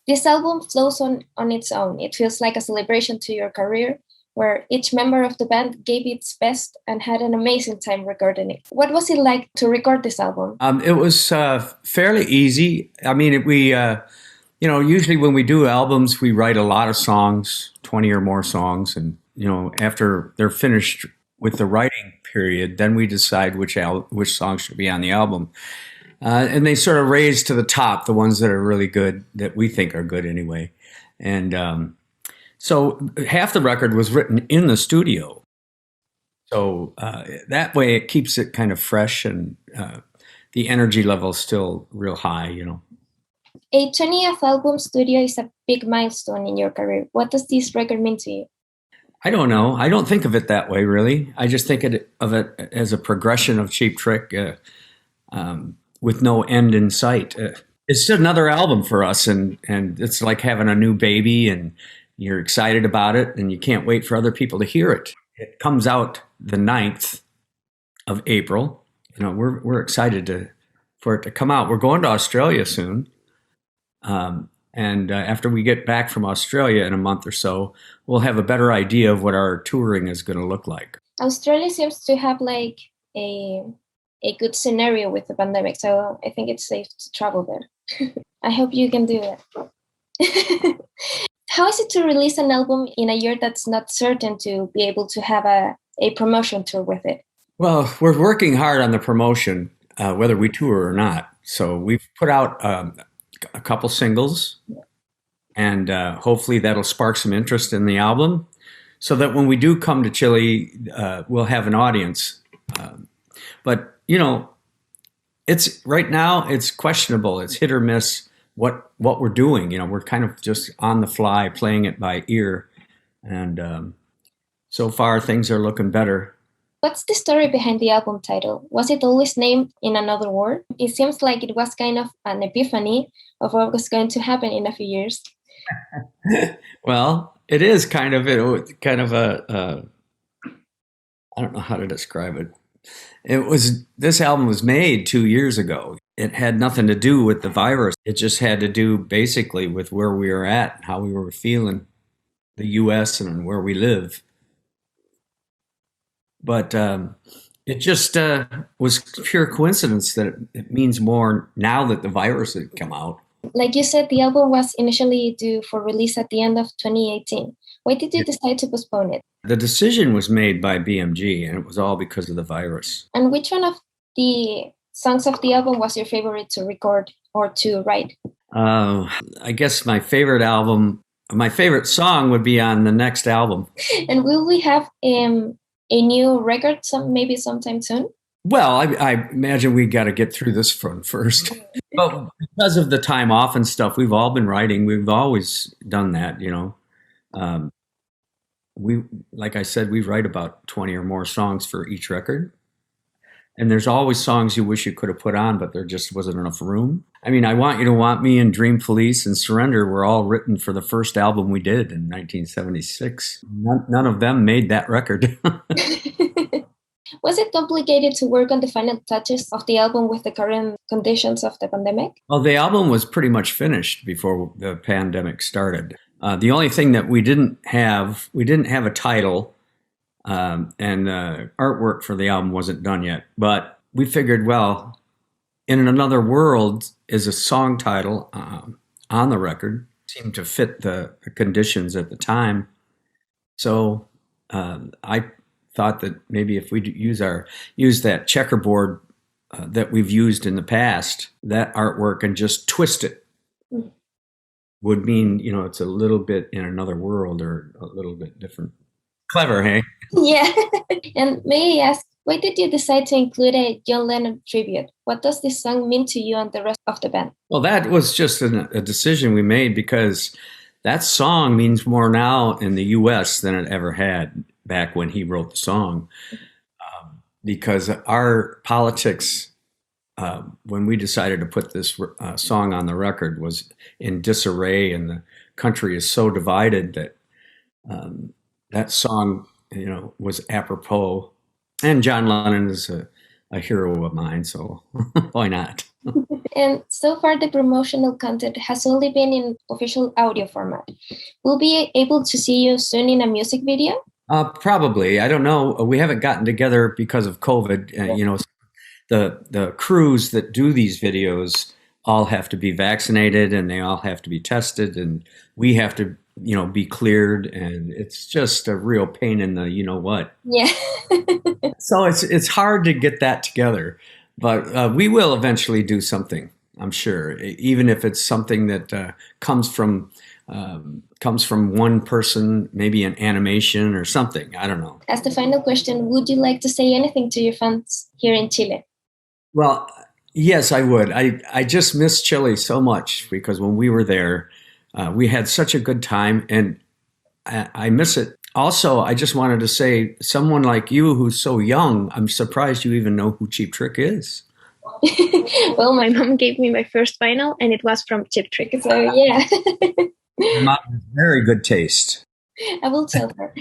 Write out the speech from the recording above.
This album flows on its own. It feels like a celebration to your career, where each member of the band gave its best and had an amazing time recording it. What was it like to record this album? It was fairly easy. I mean, usually when we do albums, we write a lot of songs, 20 or more songs. And, after they're finished with the writing period, then we decide which songs should be on the album. And they sort of raise to the top the ones that are really good, that we think are good anyway. And so half the record was written in the studio. So that way it keeps it kind of fresh, and the energy level is still real high. A 20th album studio is a big milestone in your career. What does this record mean to you? I don't know. I don't think of it that way, really. I just think of it as a progression of Cheap Trick with no end in sight. It's another album for us, and it's like having a new baby, and you're excited about it, and you can't wait for other people to hear it. It comes out the 9th of April. We're excited for it to come out. We're going to Australia soon. And after we get back from Australia in a month or so, we'll have a better idea of what our touring is going to look like. Australia seems to have like a good scenario with the pandemic, so I think it's safe to travel there. I hope you can do it. How is it to release an album in a year that's not certain to be able to have a promotion tour with it? Well, we're working hard on the promotion, whether we tour or not. So we've put out a couple singles, and hopefully that'll spark some interest in the album, so that when we do come to Chile, we'll have an audience. But it's right now it's questionable. It's hit or miss what we're doing. We're kind of just on the fly, playing it by ear, and so far things are looking better. What's the story behind the album title? Was it always named in another word? It seems like it was kind of an epiphany of what was going to happen in a few years. Well, it is kind of a I don't know how to describe it. This album was made 2 years ago. It had nothing to do with the virus. It just had to do basically with where we were at, how we were feeling, the U.S. and where we live. But it just was pure coincidence that it means more now that the virus had come out. Like you said, the album was initially due for release at the end of 2018. Why did you decide to postpone it? The decision was made by BMG, and it was all because of the virus. And which one of the songs of the album was your favorite to record or to write? I guess my favorite song would be on the next album. And will we have a new record maybe sometime soon? Well, I imagine we got to get through this one first. But because of the time off and stuff, we've all been writing. We've always done that, like I said, we write about 20 or more songs for each record. And there's always songs you wish you could have put on, but there just wasn't enough room. I mean, I Want You to Want Me and Dream Police and Surrender were all written for the first album we did in 1976. None of them made that record. Was it complicated to work on the final touches of the album with the current conditions of the pandemic? Well, the album was pretty much finished before the pandemic started. The only thing that we didn't have a title, and artwork for the album wasn't done yet. But we figured, well, In Another World is a song title on the record. Seemed to fit the conditions at the time. So I thought that maybe if we use that checkerboard that we've used in the past, that artwork, and just twist it, would mean, it's a little bit in another world or a little bit different. Clever, hey? Yeah. And may I ask, why did you decide to include a John Lennon tribute? What does this song mean to you and the rest of the band? Well, that was just a decision we made, because that song means more now in the U.S. than it ever had back when he wrote the song. Because our politics, when we decided to put this song on the record, was in disarray, and the country is so divided that that song, was apropos. And John Lennon is a hero of mine, so why not? And so far, the promotional content has only been in official audio format. We'll be able to see you soon in a music video? Probably. I don't know. We haven't gotten together because of COVID. The crews that do these videos all have to be vaccinated, and they all have to be tested, and we have to, be cleared, and it's just a real pain in the what. Yeah. So it's hard to get that together, but we will eventually do something, I'm sure, even if it's something that comes from one person, maybe an animation or something. I don't know. As the final question, would you like to say anything to your fans here in Chile? Well, yes, I would. I just miss Chile so much because when we were there, we had such a good time, and I miss it. Also, I just wanted to say, someone like you who's so young, I'm surprised you even know who Cheap Trick is. Well, my mom gave me my first vinyl, and it was from Cheap Trick, so yeah. Your mom has very good taste. I will tell her.